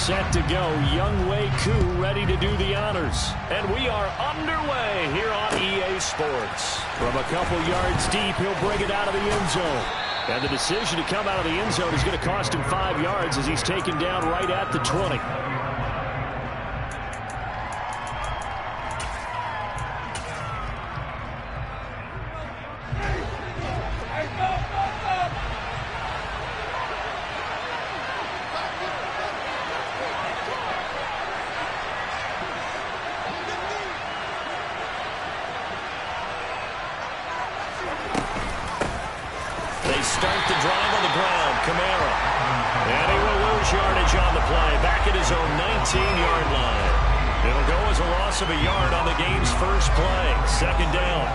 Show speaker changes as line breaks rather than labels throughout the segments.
set to go. Young Wei Koo ready to do the honors. And we are underway here on EA Sports. From a couple yards deep, he'll bring it out of the end zone. And the decision to come out of the end zone is going to cost him 5 yards as he's taken down right at the 20.
Start the drive on the ground. Kamara. And he will lose yardage on the play. Back at his own 19-yard line. It'll go as a loss of a yard on the game's first play. Second down.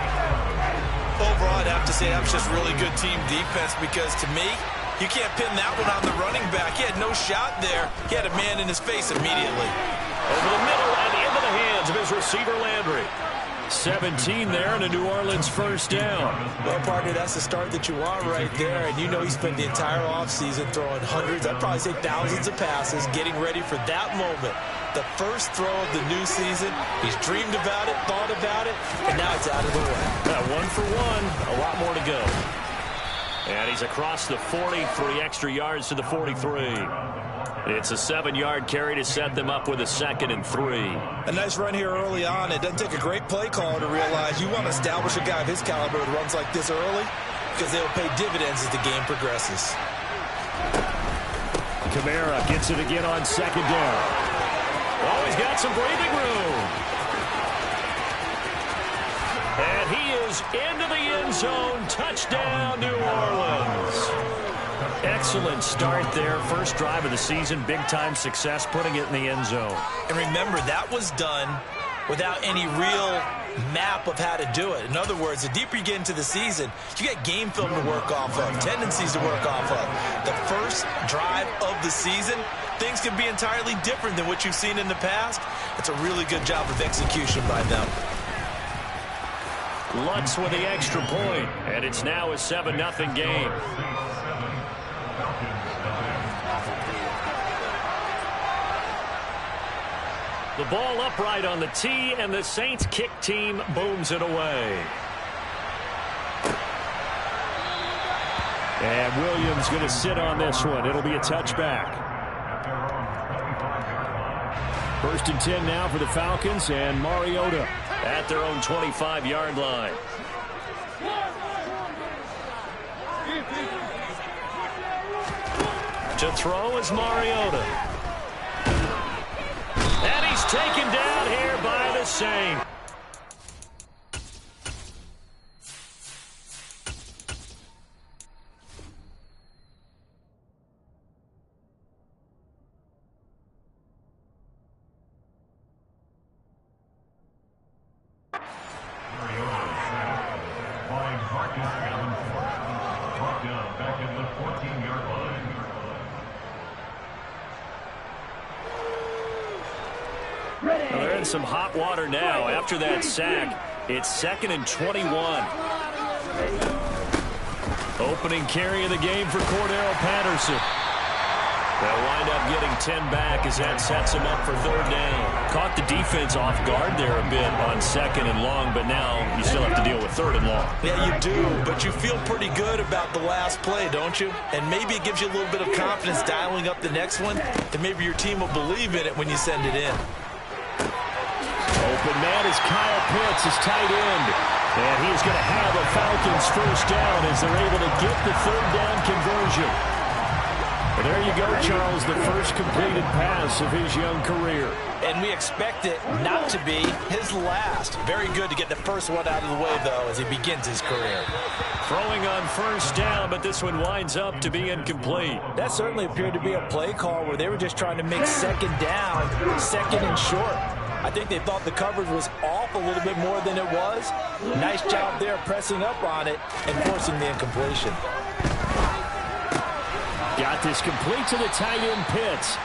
Overall, I'd have to say that was just really good team defense because, to me, you can't pin that one on the running back. He had no shot there. He had a man in his face immediately.
Over the middle and into the hands of his receiver, Landry. 17 there and a New Orleans first down.
Well, partner, that's the start that you want right there. And you know he spent the entire offseason throwing hundreds, I'd probably say thousands of passes, getting ready for that moment. The first throw of the new season. He's dreamed about it, thought about it, and now it's out of the way.
1 for 1, a lot more to go. And he's across the 40, 3 extra yards to the 43. It's a 7-yard carry to set them up with a 2nd and 3.
A nice run here early on. It doesn't take a great play caller to realize you want to establish a guy of his caliber that runs like this early because they'll pay dividends as the game progresses.
Kamara gets it again on 2nd down.
Oh, he's got some breathing room. And he is into the end zone. Touchdown, New Orleans. Excellent start there. First drive of the season. Big-time success putting it in the end zone.
And remember, that was done without any real map of how to do it. In other words, the deeper you get into the season, you get game film to work off of, tendencies to work off of. The first drive of the season, things can be entirely different than what you've seen in the past. It's a really good job of execution by them.
Lutz with the extra point, and it's now a 7-0 game. The ball upright on the tee, and the Saints kick team booms it away.
And Williams going to sit on this one. It'll be a touchback. 1st and 10 now for the Falcons, and Mariota
at their own 25-yard line. To throw is Mariota. And he's taken down here by the Saints.
Well,
they're in some hot water now. After that sack, it's 2nd and 21. Opening carry of the game for Cordero Patterson. They'll wind up getting 10 back as that sets him up for 3rd down. Caught the defense off guard there a bit on 2nd and long, but now you still have to deal with 3rd and long.
Yeah, you do, but you feel pretty good about the last play, don't you? And maybe it gives you a little bit of confidence dialing up the next one, and maybe your team will believe in it when you send it in.
Open man is Kyle Pitts, his tight end. And he's going to have a Falcons first down as they're able to get the 3rd down conversion. And there you go, Charles, the first completed pass of his young career.
And we expect it not to be his last. Very good to get the first one out of the way, though, as he begins his career.
Throwing on first down, but this one winds up to be incomplete.
That certainly appeared to be a play call where they were just trying to make 2nd down, 2nd and short. I think they thought the coverage was off a little bit more than it was. Nice job there pressing up on it and forcing the incompletion.
Got this complete to the tight end Pitts.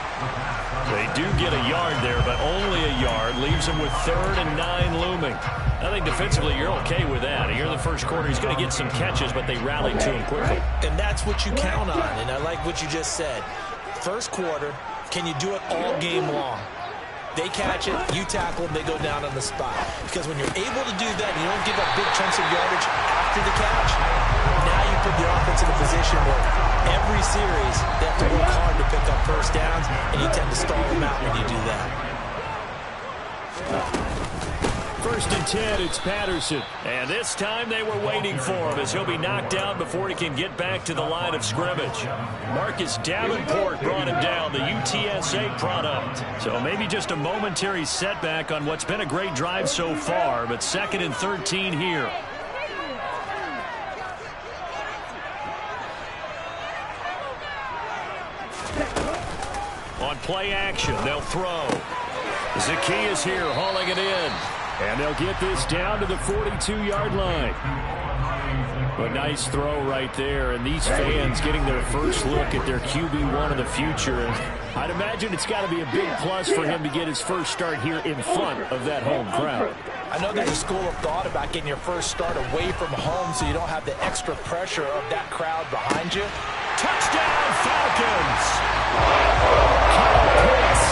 They do get a yard there, but only a yard. Leaves them with 3rd and 9 looming. I think defensively you're okay with that. Here in the first quarter, he's going to get some catches, but they rallied to him quickly.
And that's what you count on, and I like what you just said. First quarter, Can you do it all game long? They catch it, you tackle, and they go down on the spot. Because when you're able to do that, and you don't give up big chunks of yardage after the catch, now you put the offense in a position where every series they have to work hard to pick up first downs, and you tend to stall them out when you do that.
1st and 10, it's Patterson. And this time they were waiting for him as he'll be knocked down before he can get back to the line of scrimmage. Marcus Davenport brought him down, the UTSA product. So maybe just a momentary setback on what's been a great drive so far, but 2nd and 13 here. On play action, they'll throw. Zacchaeus here hauling it in. And they'll get this down to the 42-yard line. A nice throw right there. And these fans getting their first look at their QB1 of the future. And I'd imagine it's got to be a big plus for him to get his first start here in front of that home crowd.
I know there's a school of thought about getting your first start away from home so you don't have the extra pressure of that crowd behind you.
Touchdown, Falcons! Kyle Pitts,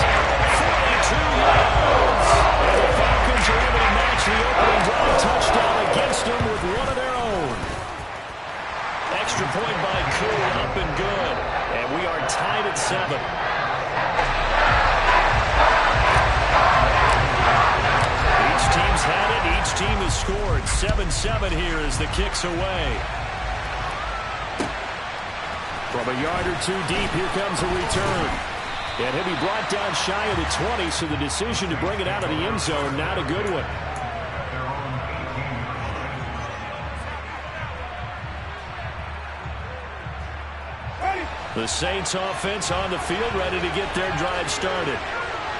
42 yards. And the Falcons are able to match the opening drive touchdown against them with one of their own. Extra point by Koo, up and good. And we are tied at 7. Each team's had it. Each team has scored. 7-7 here as the kick's away. From a yard or two deep, here comes a return. And he'll be brought down shy of the 20, so the decision to bring it out of the end zone, not a good one. The Saints offense on the field, ready to get their drive started.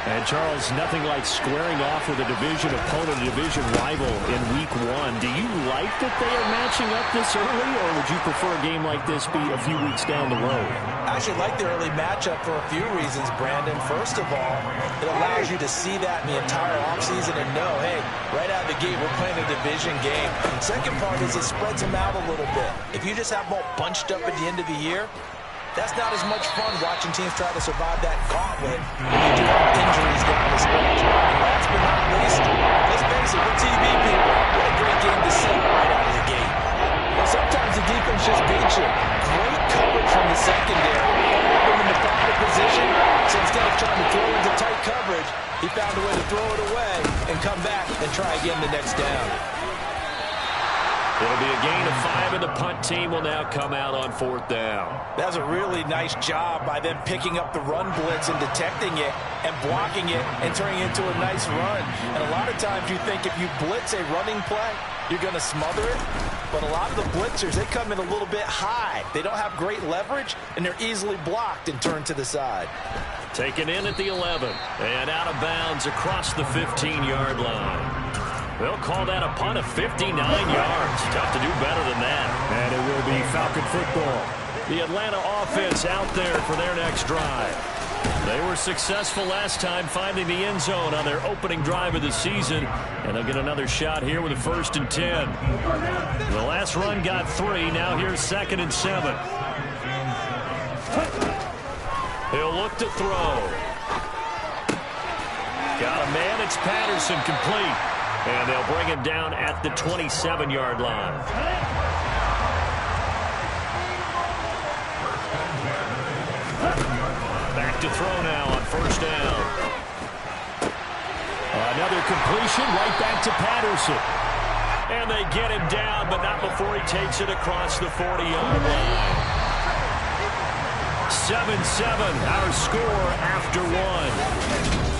And, Charles, nothing like squaring off with a division opponent, a division rival in Week 1. Do you like that they are matching up this early, or would you prefer a game like this be a few weeks down the road?
I actually like the early matchup for a few reasons, Brandon. First of all, it allows you to see that in the entire offseason and know, hey, right out of the gate, we're playing a division game. And second part is it spreads them out a little bit. If you just have them all bunched up at the end of the year, that's not as much fun watching teams try to survive that gauntlet when you do have injuries down the stretch. And last but not least, let's face it, we're TV people. What a great game to see right out of the gate. But sometimes the defense just beats you. Great coverage from the secondary. Put him in the pocket position, so instead of trying to throw into tight coverage, he found a way to throw it away and come back and try again the next down.
It'll be a gain of 5, and the punt team will now come out on 4th down.
That was a really nice job by them picking up the run blitz and detecting it and blocking it and turning it into a nice run. And a lot of times you think if you blitz a running play, you're going to smother it. But a lot of the blitzers, they come in a little bit high. They don't have great leverage, and they're easily blocked and turned to the side.
Taken in at the 11, and out of bounds across the 15-yard line. They'll call that a punt of 59 yards. Tough to do better than that. And it will be Falcon football. The Atlanta offense out there for their next drive. They were successful last time finding the end zone on their opening drive of the season. And they'll get another shot here with a 1st and 10. The last run got 3. Now here's 2nd and 7. He'll look to throw. Got a man. It's Patterson, complete. And they'll bring him down at the 27-yard line. Back to throw now on 1st down. Another completion right back to Patterson. And they get him down, but not before he takes it across the 40-yard line. 7-7, our score after 1.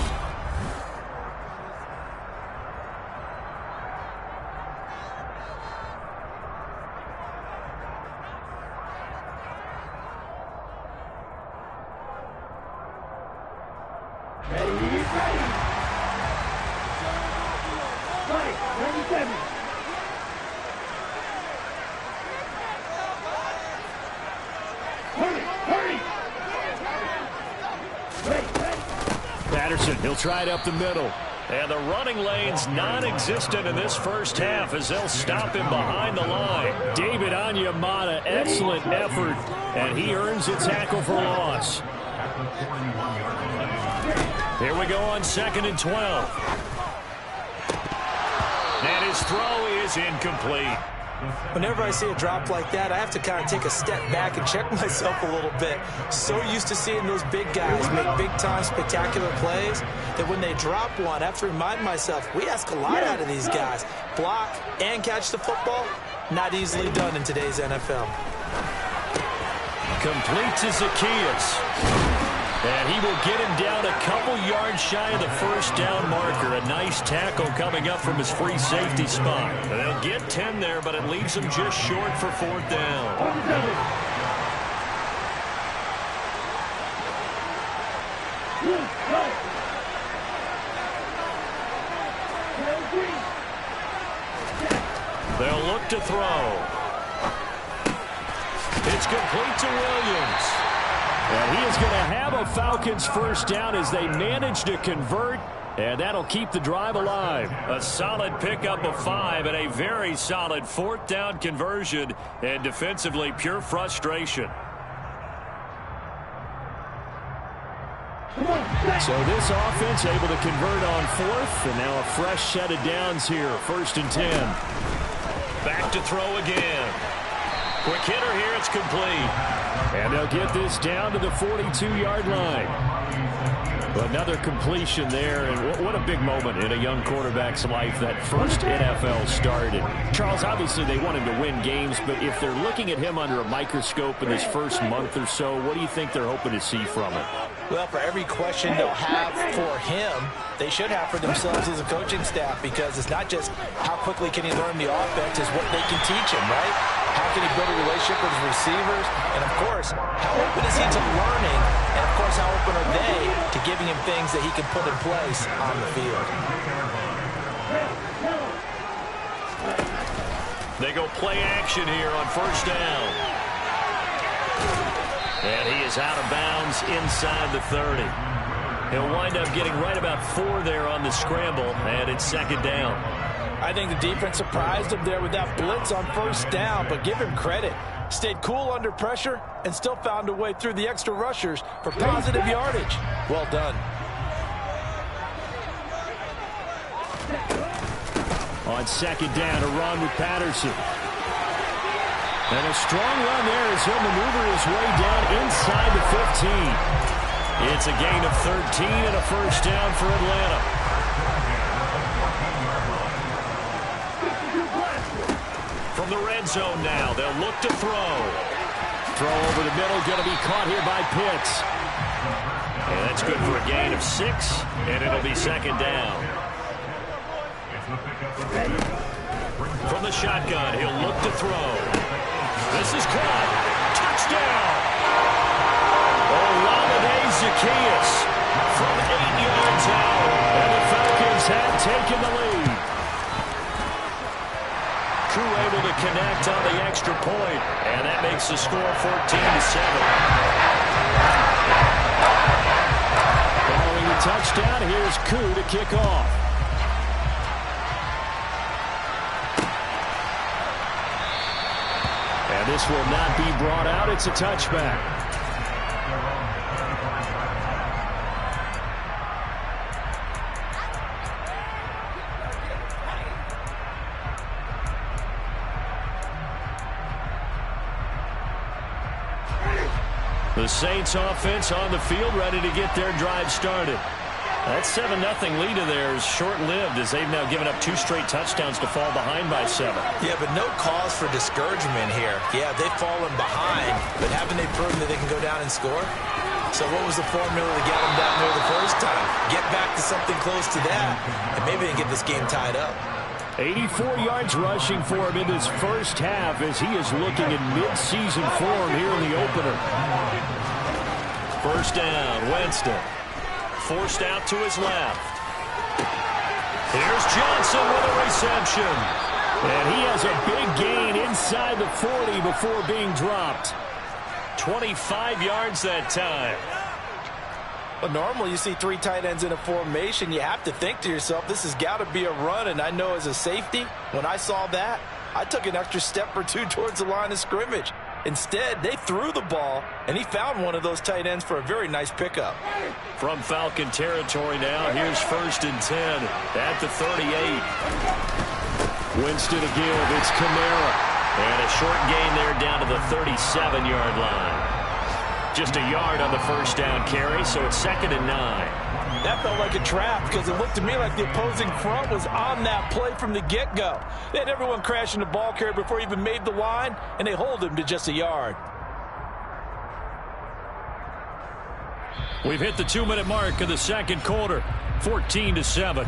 Patterson, he'll try it up the middle. And the running lane's non-existent in this first half as they'll stop him behind the line. David Onyemata, excellent effort, and he earns a tackle for loss. Here we go on 2nd and 12. And his throw is incomplete.
Whenever I see a drop like that, I have to kind of take a step back and check myself a little bit. So used to seeing those big guys make big-time spectacular plays that when they drop one, I have to remind myself, we ask a lot out of these guys. Block and catch the football, not easily done in today's NFL.
Complete to Zacchaeus. And he will get him down a couple yards shy of the first down marker. A nice tackle coming up from his free safety spot. And they'll get 10 there, but it leaves them just short for 4th down. They'll look to throw. It's complete to Williams. And he is going to have a Falcons first down as they manage to convert, and that'll keep the drive alive. A solid pickup of 5 and a very solid 4th down conversion, and defensively pure frustration. So this offense able to convert on 4th, and now a fresh set of downs here, 1st and 10. Back to throw again. Quick hitter here, it's complete. And they'll get this down to the 42-yard line. Another completion there, and what a big moment in a young quarterback's life, that first NFL start. And Charles, obviously they want him to win games, but if they're looking at him under a microscope in his first month or so, what do you think they're hoping to see from it?
Well, for every question they'll have for him, they should have for themselves as a coaching staff, because it's not just how quickly can he learn the offense, it's what they can teach him, right? How can he build a relationship with his receivers? And, of course, how open is he to learning? And, of course, how open are they to giving him things that he can put in place on the field?
They go play action here on 1st down. And he is out of bounds inside the 30. He'll wind up getting right about 4 there on the scramble, and it's 2nd down.
I think the defense surprised him there with that blitz on 1st down, but give him credit. Stayed cool under pressure and still found a way through the extra rushers for positive yardage. Well done.
On 2nd down, a run with Patterson. And a strong run there as he'll maneuver his way down inside the 15. It's a gain of 13 and a first down for Atlanta. From the red zone now, they'll look to throw. Throw over the middle, going to be caught here by Pitts. And that's good for a gain of 6, and it'll be 2nd down. From the shotgun, he'll look to throw. This is caught. Touchdown! Olamide Zacchaeus from 8 yards out. And the Falcons have taken the lead. Crew able to connect on the extra point, and that makes the score 14-7. Following the touchdown, here's Koo to kick off. And this will not be brought out. It's a touchback. The Saints offense on the field ready to get their drive started. That 7-0 lead of theirs short-lived as they've now given up 2 straight touchdowns to fall behind by 7.
Yeah, but no cause for discouragement here. Yeah, they've fallen behind, but haven't they proven that they can go down and score? So what was the formula to get them down there the first time? Get back to something close to that, and maybe they can get this game tied up.
84 yards rushing for him in this first half as he is looking in mid-season form here in the opener. First down, Winston. Forced out to his left. Here's Johnson with a reception. And he has a big gain inside the 40 before being dropped. 25 yards that time.
Well, normally you see 3 tight ends in a formation. You have to think to yourself, this has got to be a run. And I know as a safety, when I saw that, I took an extra step or 2 towards the line of scrimmage. Instead, they threw the ball, and he found one of those tight ends for a very nice pickup.
From Falcon territory now, here's 1st and 10 at the 38. Winston to give. It's Kamara. And a short gain there down to the 37-yard line. Just a yard on the first down carry, so it's 2nd and 9.
That felt like a trap because it looked to me like the opposing front was on that play from the get-go. They had everyone crashing the ball carrier before he even made the line, and they hold him to just a yard.
We've hit the 2-minute mark of the second quarter, 14-7.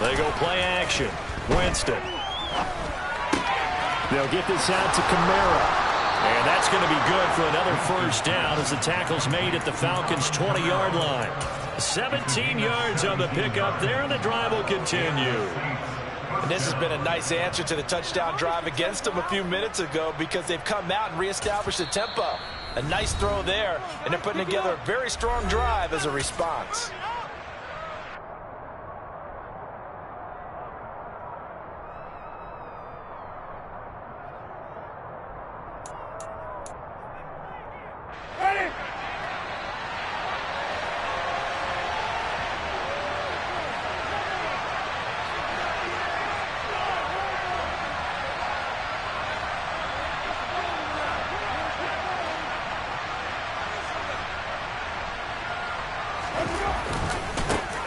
They go play action. Winston.
They'll get this out to Kamara.
And that's going to be good for another first down as the tackle's made at the Falcons' 20-yard line. 17 yards on the pickup there, and the drive will continue.
And this has been a nice answer to the touchdown drive against them a few minutes ago because they've come out and reestablished the tempo. A nice throw there, and they're putting together a very strong drive as a response.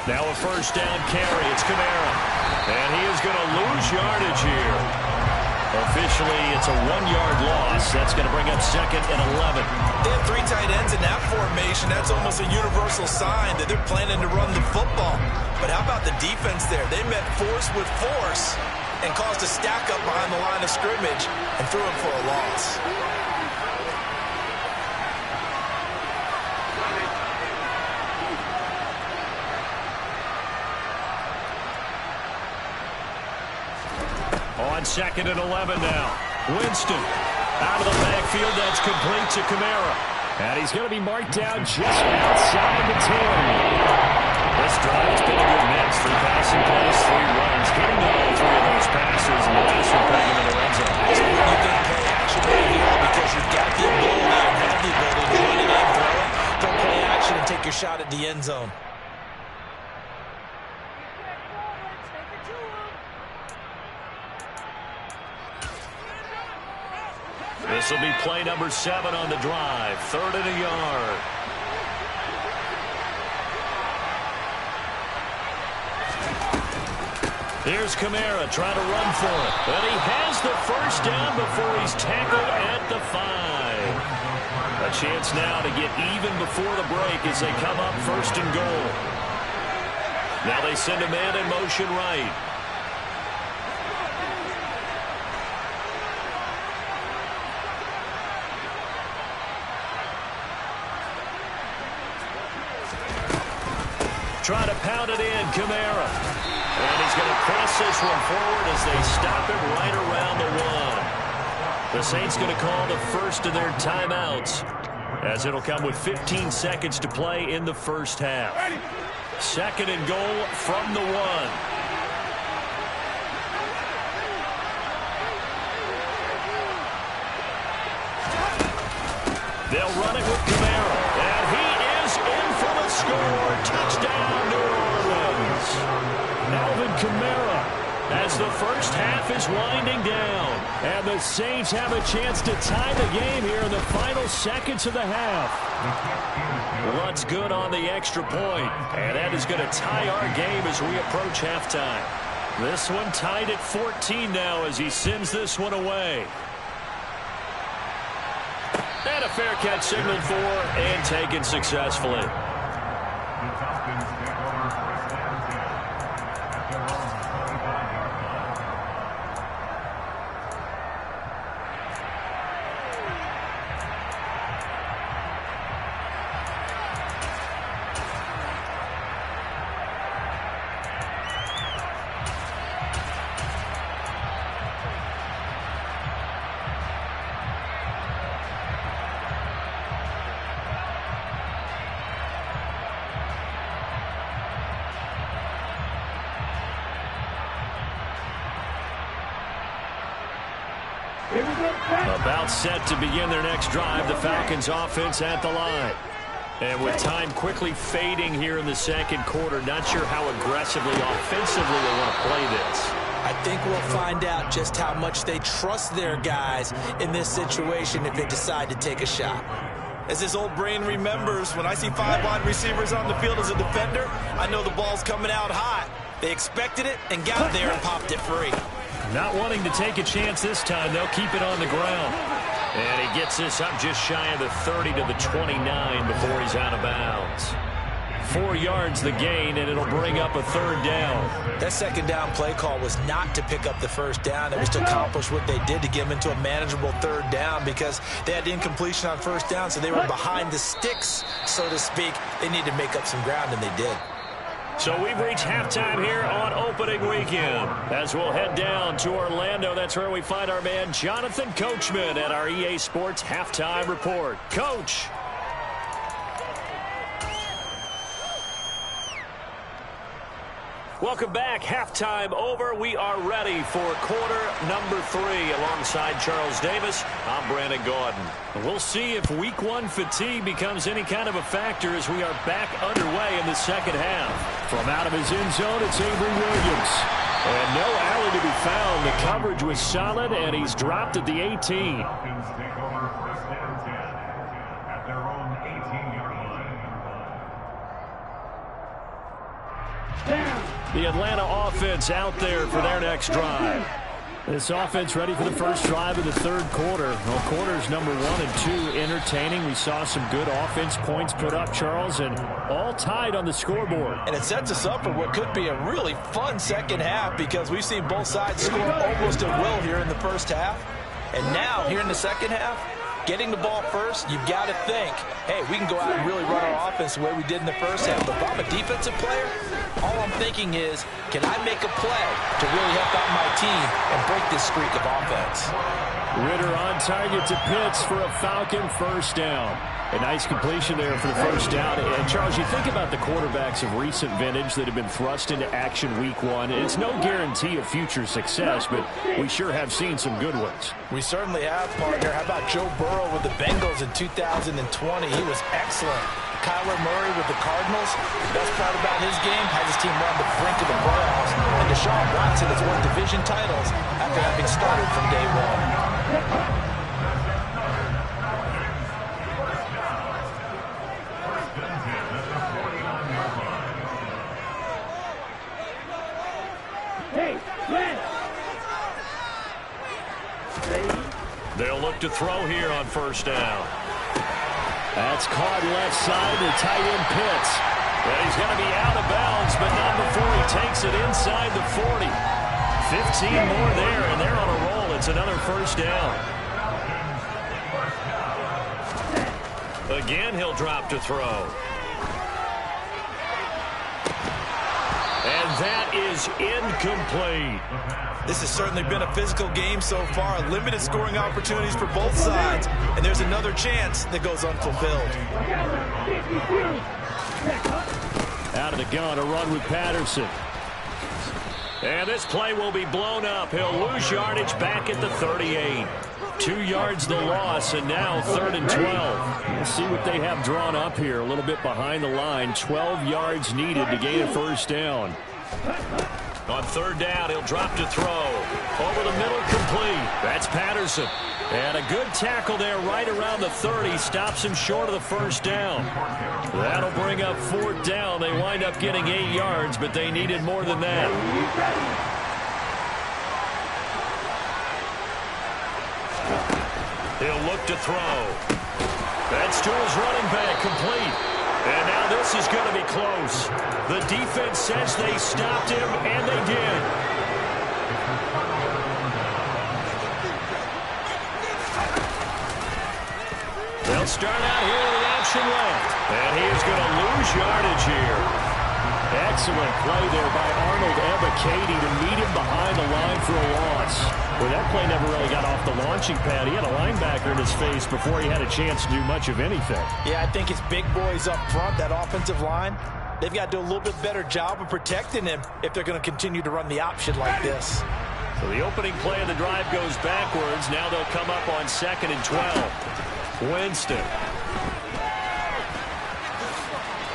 Now a first down carry. It's Kamara. And he is going to lose yardage here. Officially, it's a 1-yard loss. That's going to bring up 2nd and 11.
They have 3 tight ends in that formation. That's almost a universal sign that they're planning to run the football. But how about the defense there? They met force with force and caused a stack up behind the line of scrimmage and threw him for a loss.
On 2nd and 11 now. Winston out of the backfield. That's complete to Kamara. And he's going to be marked down just outside the 10.
This drive has been a good mix. 3 passing plays, 3 runs. Getting all 3 of those passes, and the last one putting him in the red zone.
So when you think play action right here because you've got the ability and have the ability to run it and throw it, go play action and take your shot at the end zone.
This will be play number 7 on the drive. 3rd and a yard. Here's Kamara trying to run for it. But he has the first down before he's tackled at the 5. A chance now to get even before the break as they come up 1st and goal. Now they send a man in motion right. Trying to pound it in, Kamara. And he's going to press this one forward as they stop it right around the 1. The Saints going to call the first of their timeouts as it'll come with 15 seconds to play in the first half. 2nd and goal from the 1. They'll run it with Kamara. And he is in for the score. Touchdown, New Orleans.
Alvin Kamara as the first half is winding down. And the Saints have a chance to tie the game here in the final seconds of the half.
What's good on the extra point. And that is going to tie our game as we approach halftime.
This one tied at 14 now as he sends this one away.
And a fair catch signaled for and taken successfully.
About set to begin their next drive, the Falcons offense at the line. And with time quickly fading here in the second quarter, not sure how aggressively, offensively they want to play this.
I think we'll find out just how much they trust their guys in this situation if they decide to take a shot. As his old brain remembers, when I see 5 wide receivers on the field as a defender, I know the ball's coming out hot. They expected it and got there and popped it free.
Not wanting to take a chance this time, they'll keep it on the ground. And he gets this up just shy of the 30 to the 29 before he's out of bounds. 4 yards the gain, and it'll bring up a third down.
That second down play call was not to pick up the first down. It was to accomplish what they did to get them into a manageable third down because they had incompletion on first down, so they were behind the sticks, so to speak. They needed to make up some ground, and they did.
So we've reached halftime here on opening weekend. As we'll head down to Orlando, that's where we find our man Jonathan Coachman at our EA Sports Halftime Report. Coach. Welcome back. Halftime over. We are ready for quarter number 3. Alongside Charles Davis, I'm Brandon Gaudin. We'll see if week 1 fatigue becomes any kind of a factor as we are back underway in the second half. From out of his end zone, it's Avery Williams. And no alley to be found. The coverage was solid, and he's dropped at the 18. The Atlanta offense out there for their next drive. This offense ready for the first drive of the third quarter. Well, quarters number 1 and 2 entertaining. We saw some good offense points put up, Charles, and all tied on the scoreboard.
And it sets us up for what could be a really fun second half because we've seen both sides score almost at will here in the first half. And now, here in the second half, getting the ball first, you've got to think, hey, we can go out and really run our offense the way we did in the first half. But if I'm a defensive player, all I'm thinking is, can I make a play to really help out my team and break this streak of offense?
Ritter on target to Pitts for a Falcon first down. A nice completion there for the first down. And, Charles, you think about the quarterbacks of recent vintage that have been thrust into action week 1. It's no guarantee of future success, but we sure have seen some good ones.
We certainly have, partner. How about Joe Burrow with the Bengals in 2020? He was excellent. Kyler Murray with the Cardinals. The best part about his game has his team on the brink of the playoffs. And Deshaun Watson has won division titles after having started from day 1.
They'll look to throw here on first down. That's caught left side to tight end Pitts. And he's going to be out of bounds, but not before he takes it inside the 40. 15 more there, and they're on a roll. It's another first down. Again, he'll drop to throw. And that is incomplete.
This has certainly been a physical game so far. Limited scoring opportunities for both sides. And there's another chance that goes unfulfilled.
Out of the gun, a run with Patterson. And this play will be blown up. He'll lose yardage back at the 38. 2 yards the loss, and now 3rd and 12. We'll see what they have drawn up here. A little bit behind the line. 12 yards needed to gain a first down. On 3rd down, he'll drop to throw. Over the middle, complete. That's Patterson. And a good tackle there right around the 30. Stops him short of the first down. That'll bring up 4th down. They wind up getting 8 yards, but they needed more than that. He'll look to throw. That's to his running back, complete. And now this is going to be close. The defense says they stopped him, and they did. They'll start out here with the option left. And he is going to lose yardage here. Excellent play there by Arnold Ebiketie to meet him behind the line for a loss. Well, that play never really got off the launching pad. He had a linebacker in his face before he had a chance to do much of anything.
Yeah, I think his big boys up front, that offensive line, they've got to do a little bit better job of protecting him if they're going to continue to run the option like this.
So the opening play of the drive goes backwards. Now they'll come up on 2nd and 12. Winston.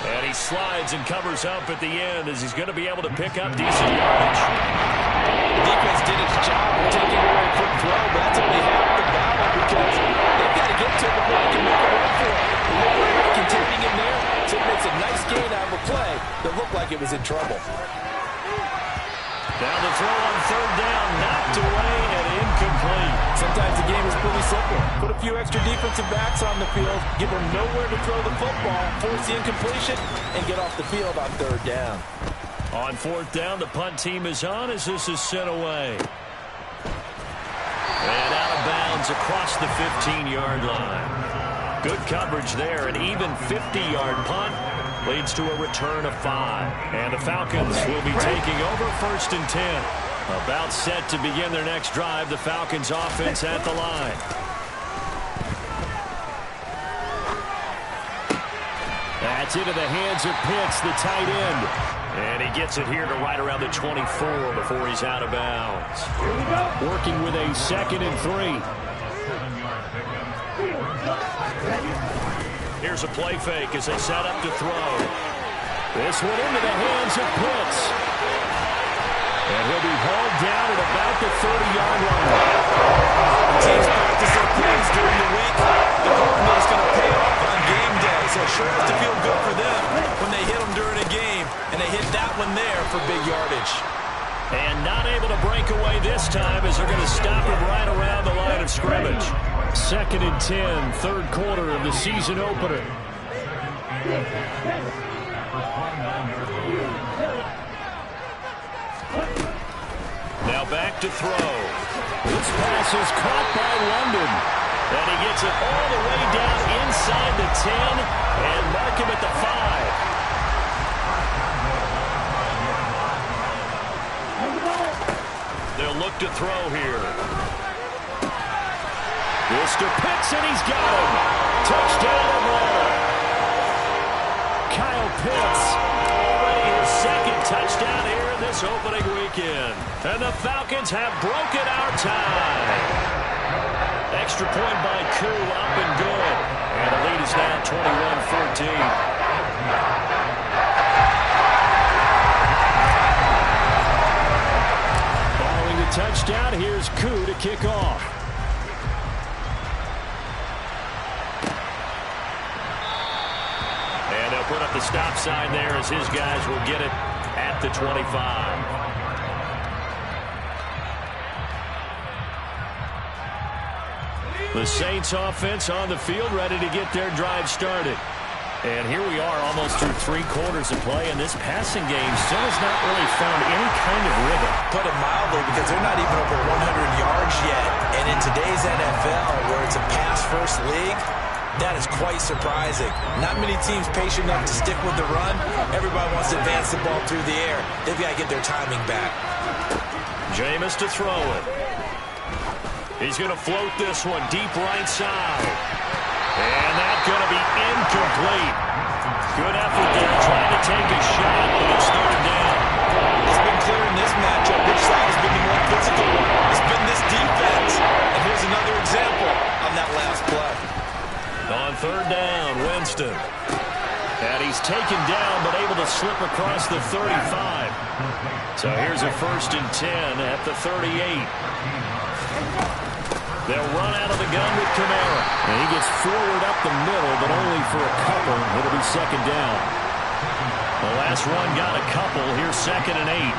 And he slides and covers up at the end as he's going to be able to pick up decent yardage.
The defense did its job of taking away a quick throw, but that's only half the battle because they've got to get to it before they can make a run for it. The way they're containing him there, so it makes a nice gain out of a play that looked like it was in trouble.
Down the throw on 3rd down, knocked away and incomplete.
Sometimes the game is pretty simple. Put a few extra defensive backs on the field, give them nowhere to throw the football, force the incompletion, and get off the field on 3rd down.
On 4th down, the punt team is on as this is sent away. And out of bounds across the 15-yard line. Good coverage there, an even 50-yard punt. Leads to a return of 5. And the Falcons will be taking over 1st and 10. About set to begin their next drive. The Falcons offense at the line. That's into the hands of Pitts, the tight end. And he gets it here to right around the 24 before he's out of bounds. Working with a 2nd and 3. Here's a play fake as they set up to throw. This one into the hands of Pitts. And he'll be hauled down at about the 30-yard line.
Teams practice their plays during the week. The hope is going to pay off on game day. So it sure has to feel good for them when they hit them during a game. And they hit that one there for big yardage.
And not able to break away this time as they're going to stop him right around the line of scrimmage. 2nd and 10, 3rd quarter of the season opener. Now back to throw. This pass is caught by London. And he gets it all the way down inside the 10 and mark him at the 5. They'll look to throw here. Mr. Pitts, and he's got him. Touchdown Atlanta. Kyle Pitts, already his 2nd touchdown here in this opening weekend. And the Falcons have broken our tie. Extra point by Koo, up and good. And the lead is now 21-14. Following the touchdown, here's Koo to kick off. Put up the stop sign there as his guys will get it at the 25. The Saints offense on the field ready to get their drive started. And here we are almost through 3 quarters of play, and this passing game still has not really found any kind of rhythm.
Put it mildly, because they're not even over 100 yards yet. And in today's NFL, where it's a pass-first league, that is quite surprising. Not many teams patient enough to stick with the run. Everybody wants to advance the ball through the air. They've got to get their timing back.
Jameis to throw it. He's going to float this one deep right side. And that's going to be incomplete. Good effort there trying to take a shot, but it's 3rd down.
It's been clear in this matchup which side has been the more physical one. It's been this defense. And here's another example on that last play.
On 3rd down, Winston. And he's taken down, but able to slip across the 35. So here's a 1st and 10 at the 38. They'll run out of the gun with Kamara. And he gets forward up the middle, but only for a couple. It'll be 2nd down. The last run got a couple. Here's 2nd and 8.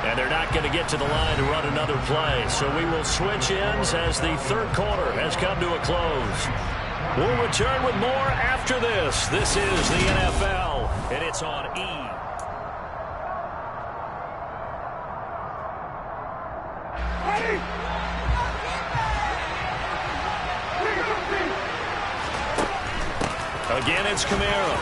And they're not going to get to the line to run another play. So we will switch ends as the 3rd quarter has come to a close. We'll return with more after this. This is the NFL, and it's on E. Again, it's Kamara.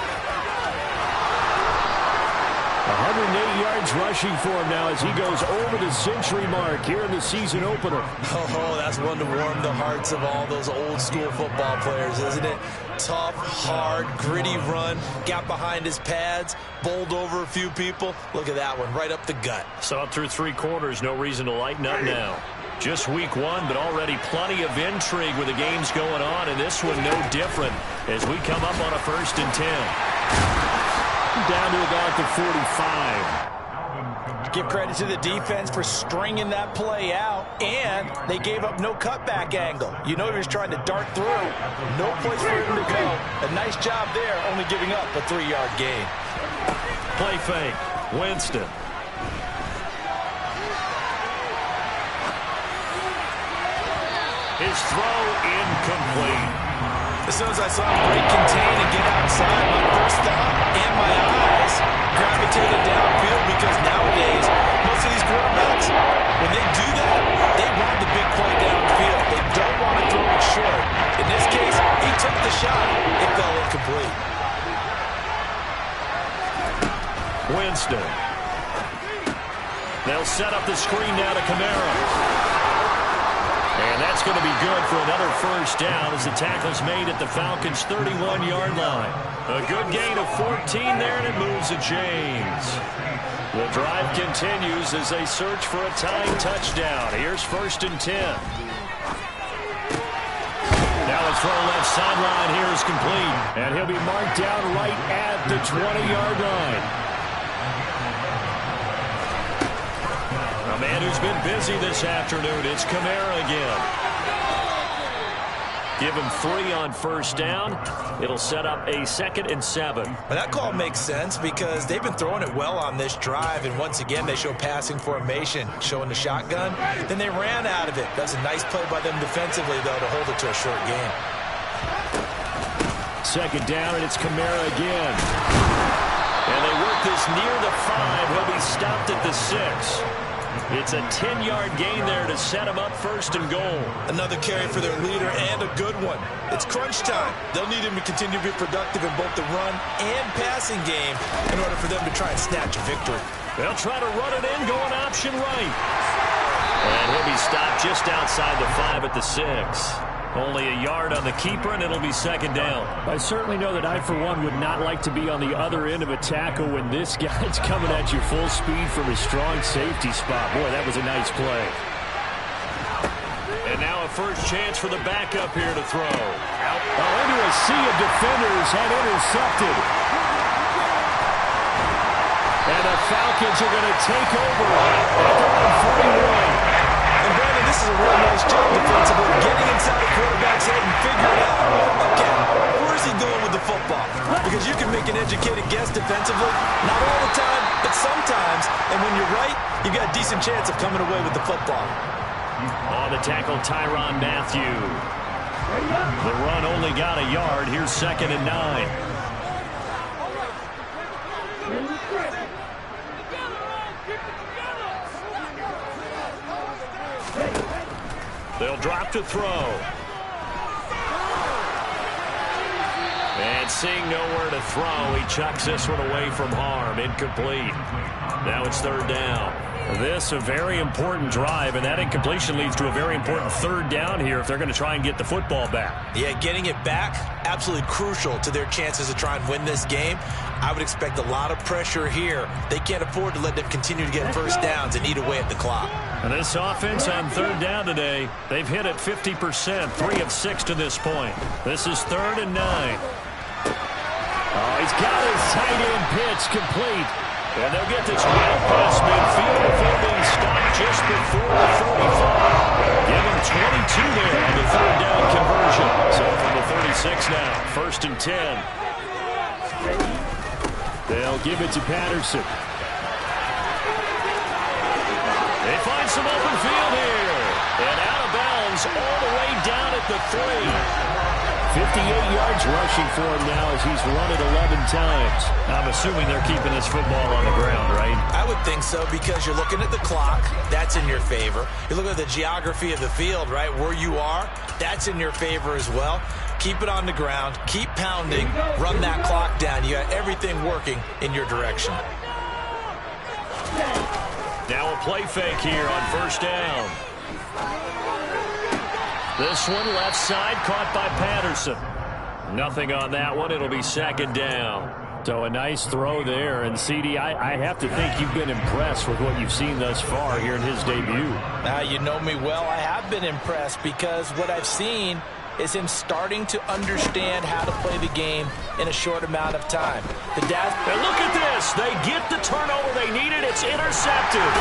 108 yards rushing for him now as he goes over the century mark here in the season opener.
Oh, that's one to warm the hearts of all those old school football players, isn't it? Tough, hard, gritty run, got behind his pads, bowled over a few people. Look at that one, right up the gut.
Saw it through 3 quarters, no reason to lighten up now. Just week 1, but already plenty of intrigue with the games going on, and this one no different as we come up on a 1st and 10.
Down to about the 45.
Give credit to the defense for stringing that play out, and they gave up no cutback angle. You know he was trying to dart through. No place for him to go. A nice job there, only giving up a 3-yard gain.
Play fake. Winston.
His throw incomplete.
As soon as I saw him break contain and get outside, my first thought and my eyes gravitated downfield, because nowadays, most of these quarterbacks, when they do that, they want the big play downfield. They don't want to throw it short. In this case, he took the shot. It fell incomplete.
Winston. They'll set up the screen now to Kamara. And that's going to be good for another 1st down as the tackle's made at the Falcons' 31-yard line. A good gain of 14 there, and it moves the chains. The drive continues as they search for a tying touchdown. Here's 1st and 10. Now a throw left sideline here is complete.
And he'll be marked down right at the 20-yard line.
A man who's been busy this afternoon. It's Kamara again. Give him 3 on 1st down. It'll set up a 2nd and 7.
Well, that call makes sense because they've been throwing it well on this drive, and once again they show passing formation, showing the shotgun. Then they ran out of it. That's a nice play by them defensively, though, to hold it to a short gain.
2nd down, and it's Kamara again.
And they work this near the 5. He'll be stopped at the 6. It's a 10-yard gain there to set him up 1st and goal.
Another carry for their leader, and a good one. It's crunch time. They'll need him to continue to be productive in both the run and passing game in order for them to try and snatch a victory.
They'll try to run it in, going option right. And he'll be stopped just outside the 5 at the 6. Only a yard on the keeper, and it'll be 2nd down.
I certainly know that I, for one, would not like to be on the other end of a tackle when this guy's coming at you full speed from his strong safety spot. Boy, that was a nice play.
And now a 1st chance for the backup here to throw.
Into a sea of defenders and intercepted. And the Falcons are going to take over at their own 41.
And Brandon, this is a real nice job defensively, getting inside the quarterback's head and figuring out, okay, where's he going with the football? Because you can make an educated guess defensively, not all the time, but sometimes. And when you're right, you've got a decent chance of coming away with the football.
On the tackle, Tyrann Mathieu. The run only got a yard. Here's 2nd and 9. They'll drop to throw. And seeing nowhere to throw, he chucks this one away from harm. Incomplete. Now it's 3rd down.
This a very important drive, and that incompletion leads to a very important 3rd down here if they're going to try and get the football back.
Yeah, getting it back, absolutely crucial to their chances to try and win this game. I would expect a lot of pressure here. They can't afford to let them continue to get 1st downs and eat away at the clock.
And this offense on 3rd down today, they've hit it 50%, 3 of 6 to this point. This is 3rd and 9.
Oh, he's got his tight end pitch complete. And they'll get this route past midfield before being stopped just before the 45. Give him 22 there on the 3rd down conversion. So from the 36 now, 1st and 10. They'll give it to Patterson.
They find some open field here. And out of bounds all the way down at the 3.
58 yards rushing for him now as he's run it 11 times.
I'm assuming they're keeping this football on the ground, right?
I would think so because you're looking at the clock. That's in your favor. You're looking at the geography of the field, right? Where you are, that's in your favor as well. Keep it on the ground. Keep pounding. Run that clock down. You got everything working in your direction.
Now a play fake here on first down. This one left side caught by Patterson. Nothing on that one. It'll be second down. So a nice throw there. And, CD, I have to think you've been impressed with what you've seen thus far here in his debut.
Now, you know me well. I have been impressed because what I've seen is him starting to understand how to play the game in a short amount of time. And
look at this. They get the turnover they needed. It's intercepted.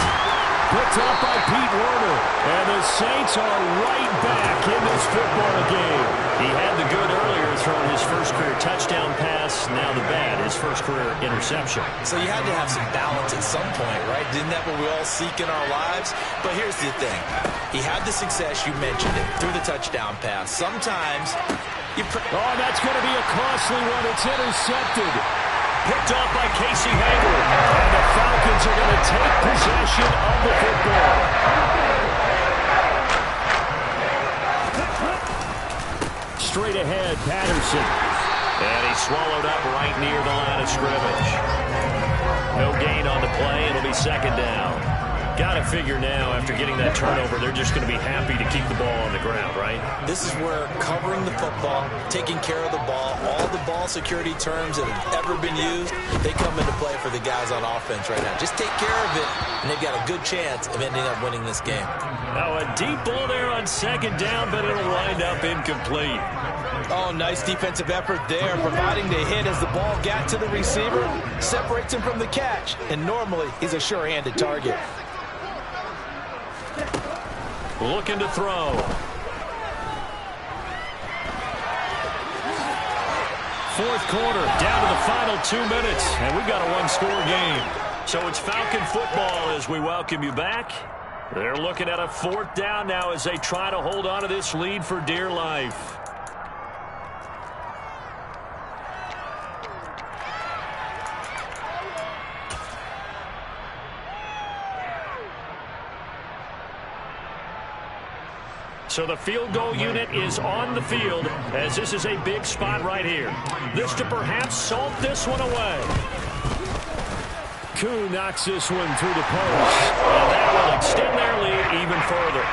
Picked up by Pete Werner. And the Saints are right back in this football game. He had the good earlier, throwing his first career touchdown pass. Now the bad, his first career interception.
So you had to have some balance at some point, right? Didn't that what we all seek in our lives? But here's the thing. He had the success, you mentioned it, through the touchdown pass. Sometimes you...
that's going to be a costly one. It's intercepted. Picked up by Casey Hager. And the Falcons are going to take possession of the football. Straight ahead, Patterson. And he's swallowed up right near the line of scrimmage. No gain on the play. It'll be second down. Got to figure now, after getting that turnover, they're just going to be happy to keep the ball on the ground, right?
This is where covering the football, taking care of the ball, all the ball security terms that have ever been used, they come into play for the guys on offense right now. Just take care of it, and they've got a good chance of ending up winning this game.
Now a deep ball there on second down, but it'll wind up incomplete.
Oh, nice defensive effort there, providing the hit as the ball got to the receiver, separates him from the catch, and normally he's a sure-handed target.
Looking to throw. Fourth quarter, down to the final 2 minutes, and we've got a one-score game. So it's Falcon football as we welcome you back. They're looking at a fourth down now as they try to hold on to this lead for dear life. So the field goal unit is on the field as this is a big spot right here. This to perhaps salt this one away. Koo knocks this one through the post. And that will extend their lead even further.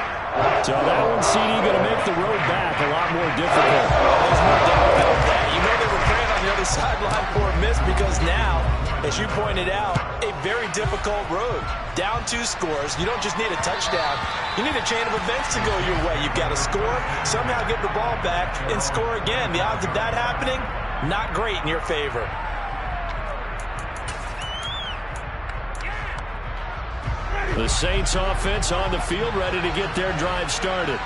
So that one, CD, going to make the road back a lot more difficult.
There's no doubt about that. You know they were praying on the other sideline for a miss because now, as you pointed out, a very difficult road. Down 2 scores. You don't just need a touchdown. You need a chain of events to go your way. You've got to score, somehow get the ball back, and score again. The odds of that happening, not great in your favor.
The Saints offense on the field, ready to get their drive started.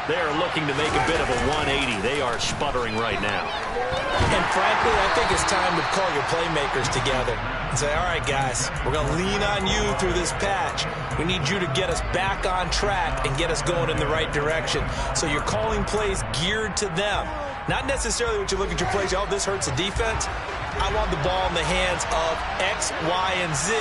They are looking to make a bit of a 180. They are sputtering right now.
And frankly, I think it's time to call your playmakers together and say, all right, guys, we're going to lean on you through this patch. We need you to get us back on track and get us going in the right direction. So you're calling plays geared to them. Not necessarily what you look at your plays, oh, this hurts the defense. I want the ball in the hands of X, Y, and Z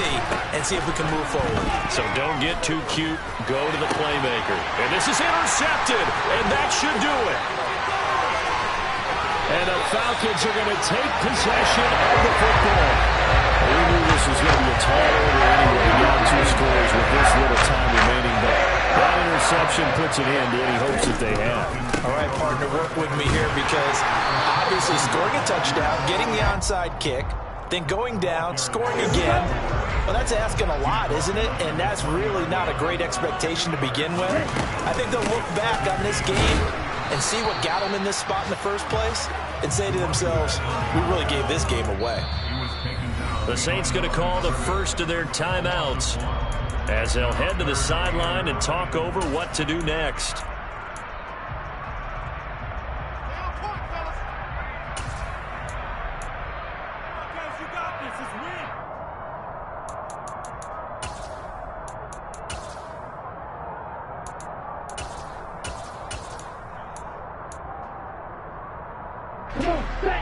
and see if we can move forward.
So don't get too cute. Go to the playmaker. And this is intercepted, and that should do it. And the Falcons are going to take possession of the football. We knew this was going to be a tall order anyway, down 2 scores with this little time remaining, but that interception puts an end to any hopes that they have.
All right, partner, work with me here because obviously scoring a touchdown, getting the onside kick, then going down, scoring again, well, that's asking a lot, isn't it? And that's really not a great expectation to begin with. I think they'll look back on this game and see what got them in this spot in the first place and say to themselves, we really gave this game away.
The Saints going to call the first of their timeouts as they'll head to the sideline and talk over what to do next.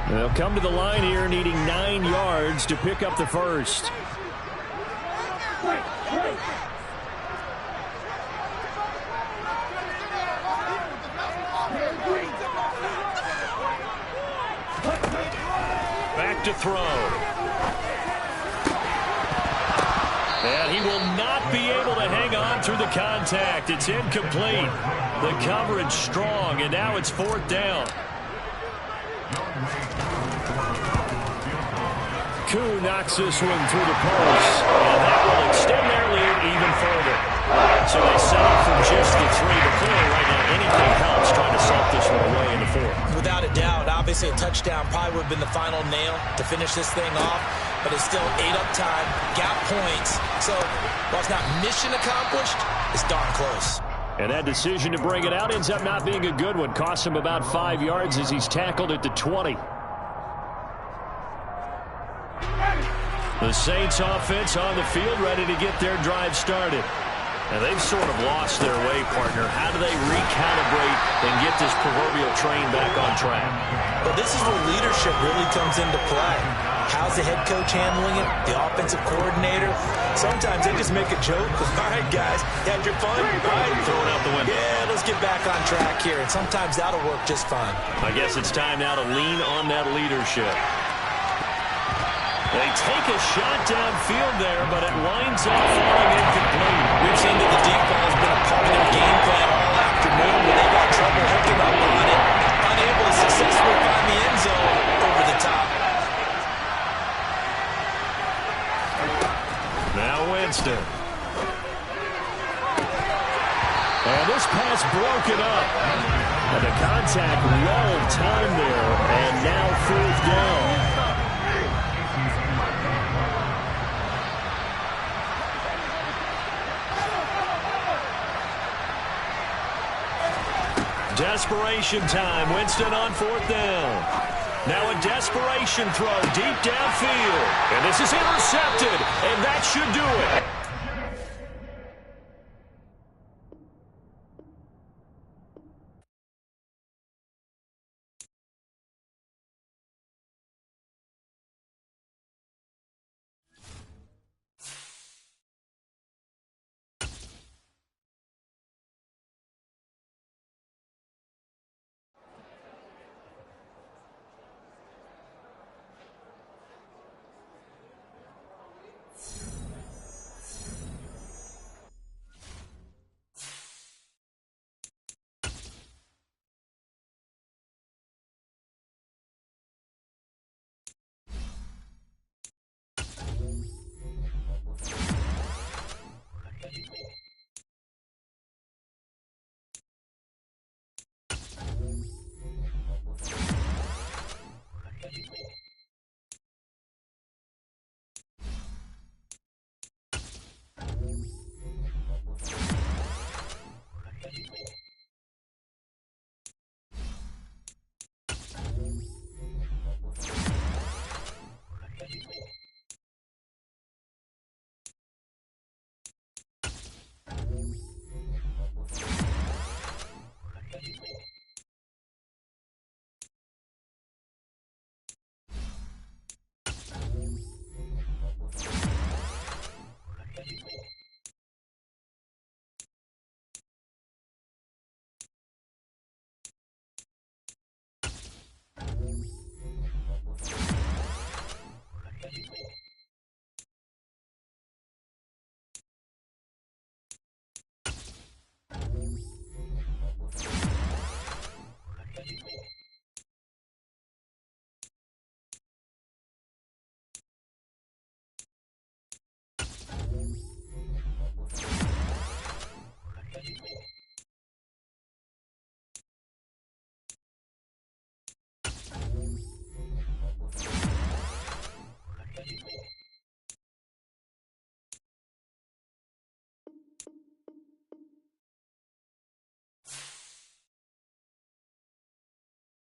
They'll come to the line here needing 9 yards to pick up the first. Back to throw. And he will not be able to hang on through the contact. It's incomplete. The coverage strong, and now it's 4th down. Koo knocks this one through the post, and that will extend their lead even further. So they settle for just the 3, but clearly right now anything helps trying to salt this one away in the 4th.
Without a doubt, obviously a touchdown probably would have been the final nail to finish this thing off, but it's still ate up time, got points. So while it's not mission accomplished, it's darn close.
And that decision to bring it out ends up not being a good one. Costs him about 5 yards as he's tackled at the 20. The Saints offense on the field ready to get their drive started. And they've sort of lost their way, partner. How do they recalibrate and get this proverbial train back on track?
Well, this is where leadership really comes into play. How's the head coach handling it? The offensive coordinator? Sometimes they just make a joke. All right, guys, you had your fun? All right,
throw it out the window.
Yeah, let's get back on track here. And sometimes that'll work just fine.
I guess it's time now to lean on that leadership. They take a shot downfield there, but it winds up falling incomplete.
We've seen that the deep ball has been a part of their game plan all afternoon, but they got trouble hooking up on it, unable to successfully find the end zone over the top.
Now Winston. And this pass broken up. And the contact well timed there, and now 4th down. Desperation time. Winston on 4th down. Now a desperation throw deep downfield. And this is intercepted. And that should do it.